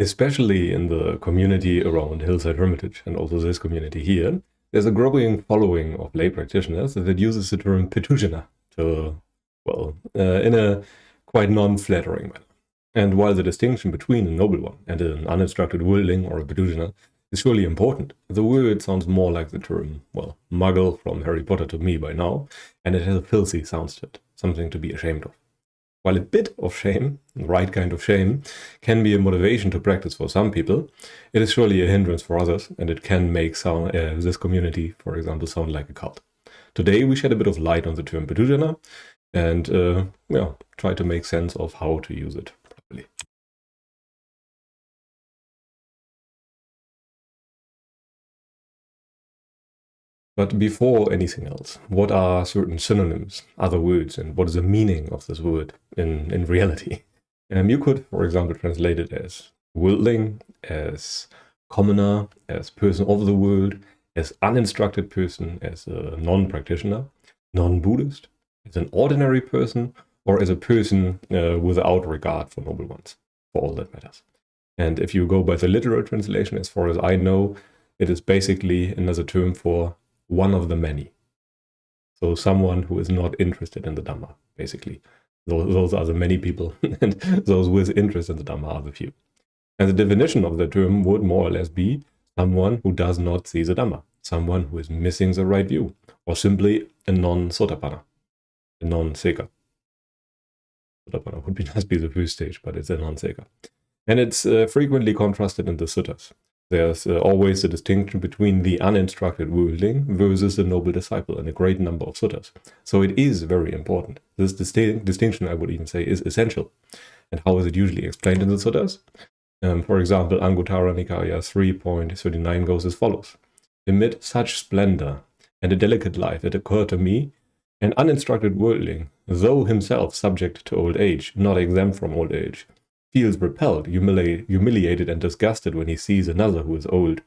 Especially in the community around Hillside Hermitage and also this community here, there's a growing following of lay practitioners that uses the term puthujjana to, in a quite non-flattering manner. And while the distinction between a noble one and an uninstructed worldling or a puthujjana is surely important, the word sounds more like the term, muggle from Harry Potter to me by now, and it has a filthy sound to it, something to be ashamed of. While a bit of shame, the right kind of shame, can be a motivation to practice for some people, it is surely a hindrance for others, and it can make this community, for example, sound like a cult. Today we shed a bit of light on the term puthujjana and try to make sense of how to use it properly. But before anything else, what are certain synonyms, other words, and what is the meaning of this word in reality? You could, for example, translate it as worldling, as commoner, as person of the world, as uninstructed person, as a non-practitioner, non-Buddhist, as an ordinary person, or as a person without regard for noble ones, for all that matters. And if you go by the literal translation, as far as I know, it is basically another term for one of the many. So someone who is not interested in the Dhamma, basically. Those are the many people, and those with interest in the Dhamma are the few. And the definition of the term would more or less be someone who does not see the Dhamma, someone who is missing the right view, or simply a non-sotapanna, a non-seka. Sotapanna would be nice to be the first stage, but it's a non-seka. And it's frequently contrasted in the suttas. There's always a distinction between the uninstructed worldling versus the noble disciple in a great number of suttas. So it is very important. This distinction, I would even say, is essential. And how is it usually explained in the suttas? For example, Anguttara Nikaya 3.39 goes as follows. Amid such splendor and a delicate life, it occurred to me, an uninstructed worldling, though himself subject to old age, not exempt from old age, feels repelled, humiliated, and disgusted when he sees another who is old,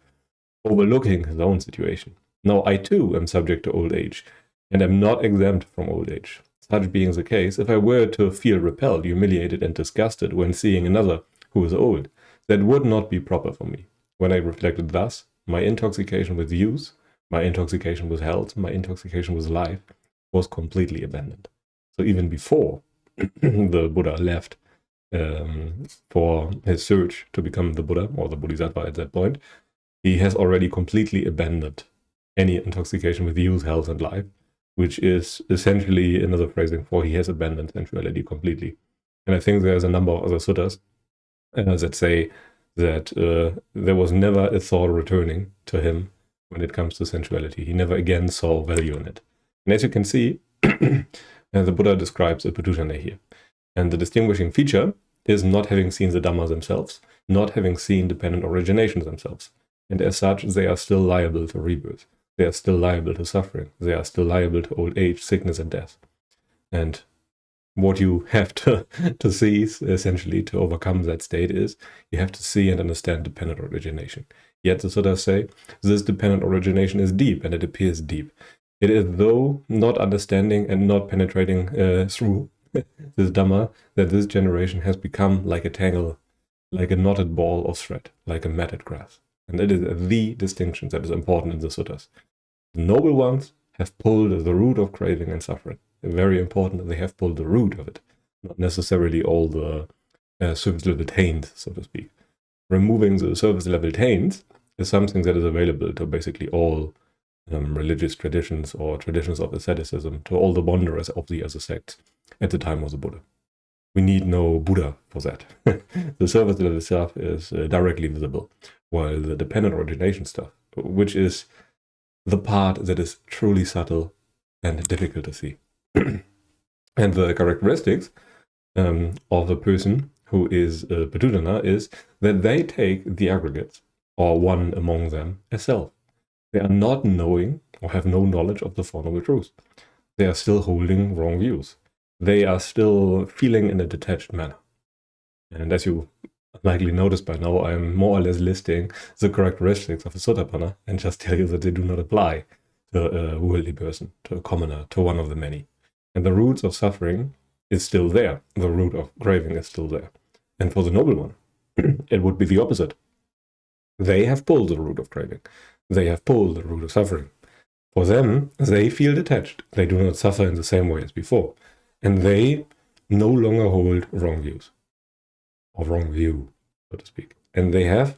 overlooking his own situation. Now I too am subject to old age, and am not exempt from old age. Such being the case, if I were to feel repelled, humiliated, and disgusted when seeing another who is old, that would not be proper for me. When I reflected thus, my intoxication with youth, my intoxication with health, my intoxication with life, was completely abandoned. So even before the Buddha left for his search to become the Buddha or the Bodhisattva at that point, he has already completely abandoned any intoxication with youth, health, and life, which is essentially another phrasing for he has abandoned sensuality completely. And I think there's a number of other suttas that say that there was never a thought returning to him when it comes to sensuality. He never again saw value in it. And as you can see, the Buddha describes a puthujjana here. And the distinguishing feature is not having seen the Dhammas themselves, not having seen dependent originations themselves. And as such, they are still liable to rebirth. They are still liable to suffering. They are still liable to old age, sickness, and death. And what you have to see, essentially, to overcome that state is you have to see and understand dependent origination. Yet the suttas say this dependent origination is deep, and it appears deep. It is though not understanding and not penetrating through this Dhamma, that this generation has become like a tangle, like a knotted ball of thread, like a matted grass. And it is the distinction that is important in the suttas. The noble ones have pulled the root of craving and suffering. They're very important that they have pulled the root of it, not necessarily all the surface level taints, so to speak. Removing the surface level taints is something that is available to basically all religious traditions or traditions of asceticism, to all the wanderers of the other sects at the time of the Buddha. We need no Buddha for that. The surface level stuff is directly visible, while the dependent origination stuff, which is the part that is truly subtle and difficult to see. And the characteristics of a person who is a puthujjana is that they take the aggregates, or one among them, as self. They are not knowing or have no knowledge of the Four Noble Truths. They are still holding wrong views. They are still feeling in a detached manner. And as you likely noticed by now, I'm more or less listing the characteristics of a sotapanna and just tell you that they do not apply to a worldly person, to a commoner, to one of the many. And the roots of suffering is still there. The root of craving is still there. And for the noble one, it would be the opposite. They have pulled the root of craving. They have pulled the root of suffering. For them, they feel detached. They do not suffer in the same way as before. And they no longer hold wrong views, or wrong view, so to speak. And they have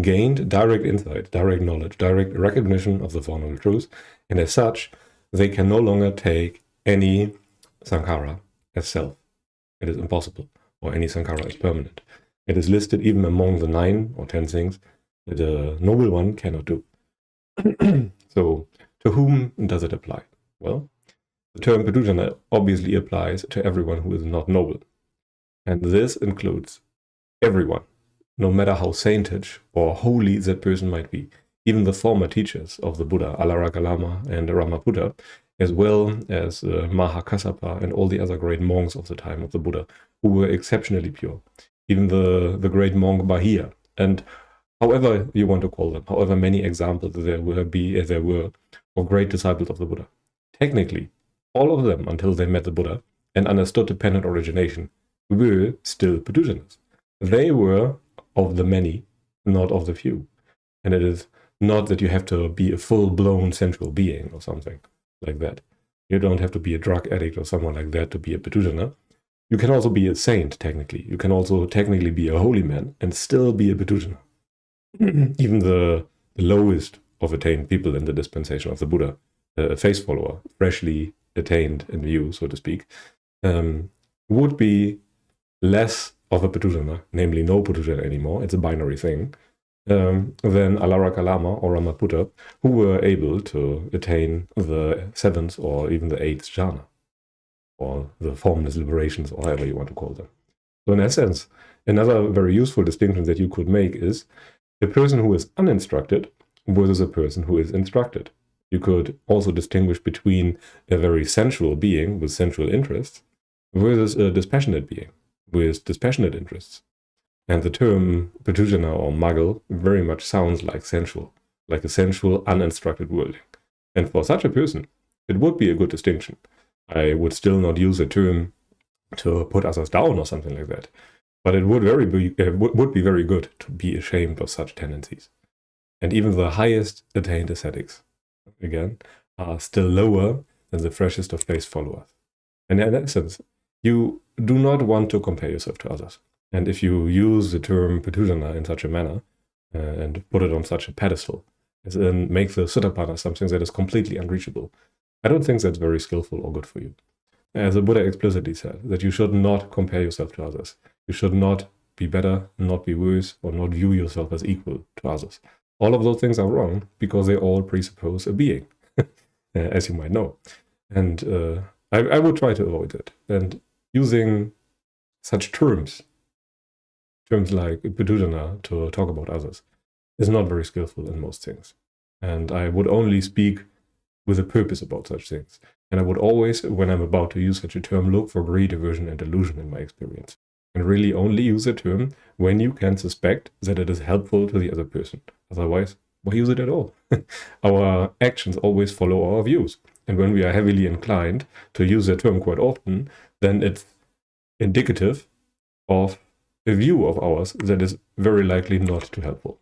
gained direct insight, direct knowledge, direct recognition of the Four Noble Truths. And as such, they can no longer take any sankhara as self. It is impossible, or any sankhara is permanent. It is listed even among the 9 or 10 things that a noble one cannot do. So, to whom does it apply? Well, the term puthujjana obviously applies to everyone who is not noble. And this includes everyone, no matter how saintage or holy that person might be. Even the former teachers of the Buddha, Alarakalama and Ramaputa, as well as Mahakassapa and all the other great monks of the time of the Buddha, who were exceptionally pure. Even the great monk Bahia, and however you want to call them, however many examples there were of great disciples of the Buddha. Technically, all of them, until they met the Buddha and understood dependent origination, were still puthujjanas. They were of the many, not of the few. And it is not that you have to be a full-blown sensual being or something like that. You don't have to be a drug addict or someone like that to be a puthujjana. You can also be a saint, technically. You can also technically be a holy man and still be a puthujjana. Even the lowest of attained people in the dispensation of the Buddha, a face follower, freshly attained in view, so to speak, would be less of a puthujjana, namely no puthujjana anymore, it's a binary thing, than Alarakalama or Ramaputa, who were able to attain the 7th or even the 8th jhana, or the formless liberations, or however you want to call them. So in essence, another very useful distinction that you could make is the person who is uninstructed versus a person who is instructed. You could also distinguish between a very sensual being with sensual interests versus a dispassionate being with dispassionate interests. And the term puthujjana or muggle very much sounds like sensual, like a sensual, uninstructed worldling. And for such a person, it would be a good distinction. I would still not use a term to put others down or something like that. But it would be very good to be ashamed of such tendencies. And even the highest attained ascetics, again, are still lower than the freshest of faith followers. And in essence, you do not want to compare yourself to others. And if you use the term puthujjana in such a manner and put it on such a pedestal, as in make the Sotapanna something that is completely unreachable, I don't think that's very skillful or good for you. As the Buddha explicitly said, that you should not compare yourself to others. You should not be better, not be worse, or not view yourself as equal to others. All of those things are wrong because they all presuppose a being, as you might know. And I would try to avoid it. And using such terms like puthujjana to talk about others, is not very skillful in most things. And I would only speak with a purpose about such things. And I would always, when I'm about to use such a term, look for greed, aversion, and delusion in my experience. And really only use a term when you can suspect that it is helpful to the other person. Otherwise, why use it at all? Our actions always follow our views. And when we are heavily inclined to use a term quite often, then it's indicative of a view of ours that is very likely not too helpful.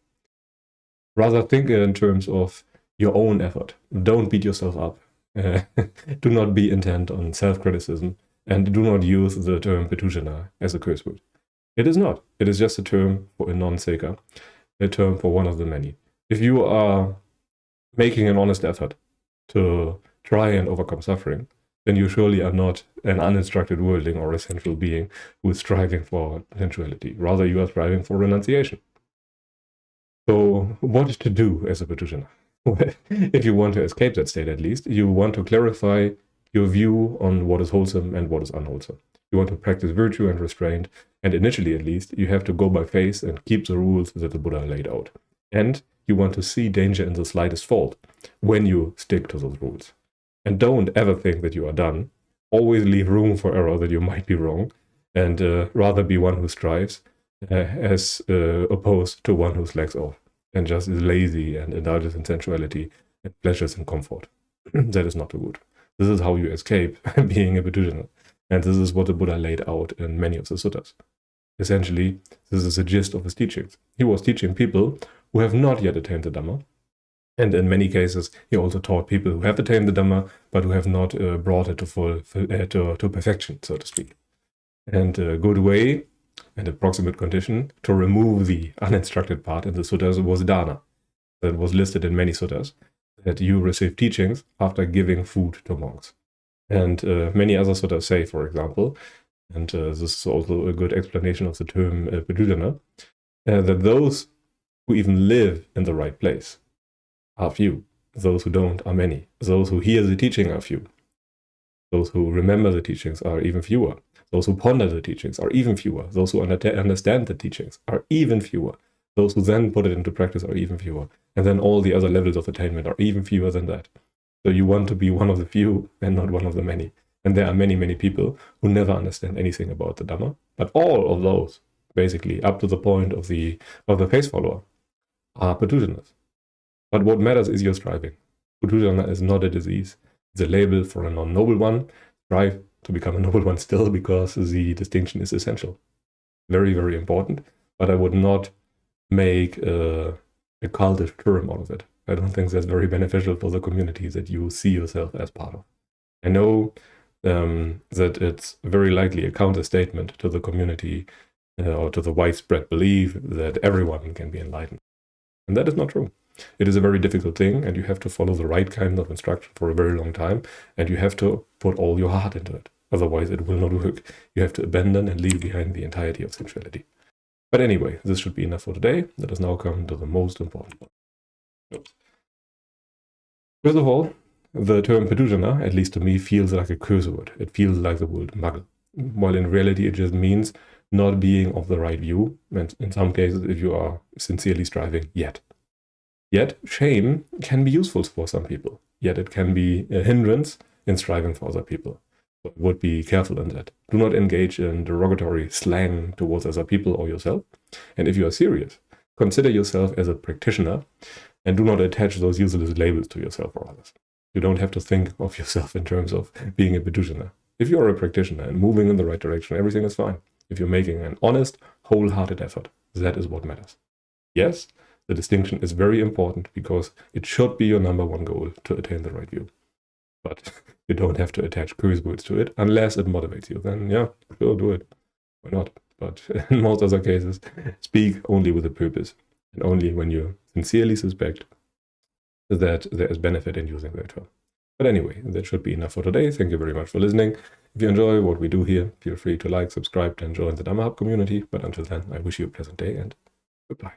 Rather think in terms of your own effort. Don't beat yourself up. Do not be intent on self-criticism, and do not use the term puthujjana as a curse word. It is not. It is just a term for a non-seeker, a term for one of the many. If you are making an honest effort to try and overcome suffering, then you surely are not an uninstructed worldling or a sensual being who is striving for sensuality. Rather, you are striving for renunciation. So, what to do as a puthujjana? If you want to escape that state, at least, you want to clarify your view on what is wholesome and what is unwholesome. You want to practice virtue and restraint, and initially, at least, you have to go by faith and keep the rules that the Buddha laid out. And you want to see danger in the slightest fault when you stick to those rules. And don't ever think that you are done. Always leave room for error, that you might be wrong, and rather be one who strives as opposed to one who slacks off and just is lazy and indulges in sensuality and pleasures in comfort. That is not the good. This is how you escape being a puthujjana. And this is what the Buddha laid out in many of the suttas. Essentially, this is the gist of his teachings. He was teaching people who have not yet attained the Dhamma. And in many cases, he also taught people who have attained the Dhamma, but who have not brought it to perfection, so to speak. And a good way and approximate condition to remove the uninstructed part in the suttas was dana. That was listed in many suttas, that you receive teachings after giving food to monks. And many other suttas say, for example, and this is also a good explanation of the term puthujjana, that those who even live in the right place are few. Those who don't are many. Those who hear the teaching are few. Those who remember the teachings are even fewer. Those who ponder the teachings are even fewer. Those who understand the teachings are even fewer. Those who then put it into practice are even fewer. And then all the other levels of attainment are even fewer than that. So you want to be one of the few and not one of the many. And there are many, many people who never understand anything about the Dhamma. But all of those, basically, up to the point of the face follower, are puthujjanas. But what matters is your striving. Puthujjana is not a disease. It's a label for a non-noble one. Strive to become a noble one still, because the distinction is essential. Very, very important. But I would not make a cultish term out of it. I don't think that's very beneficial for the community that you see yourself as part of. I know that it's very likely a counter-statement to the community or to the widespread belief that everyone can be enlightened. And that is not true. It is a very difficult thing, and you have to follow the right kind of instruction for a very long time, and you have to put all your heart into it. Otherwise, it will not work. You have to abandon and leave behind the entirety of sensuality. But anyway, this should be enough for today. Let us now come to the most important one. Oops. First of all, the term puthujjana, at least to me, feels like a curse word. It feels like the word muggle, while in reality it just means not being of the right view, and in some cases, if you are sincerely striving, yet. Yet, shame can be useful for some people. Yet it can be a hindrance in striving for other people. So I would be careful in that. Do not engage in derogatory slang towards other people or yourself. And if you are serious, consider yourself as a practitioner and do not attach those useless labels to yourself or others. You don't have to think of yourself in terms of being a puthujjana. If you are a practitioner and moving in the right direction, everything is fine. If you're making an honest, wholehearted effort, that is what matters. Yes, the distinction is very important because it should be your number one goal to attain the right view. But you don't have to attach curse words to it unless it motivates you. Then, yeah, sure, do it. Why not? But in most other cases, speak only with a purpose and only when you sincerely suspect that there is benefit in using that term. But anyway, that should be enough for today. Thank you very much for listening. If you enjoy what we do here, feel free to like, subscribe, and join the Dhamma Hub community. But until then, I wish you a pleasant day and goodbye.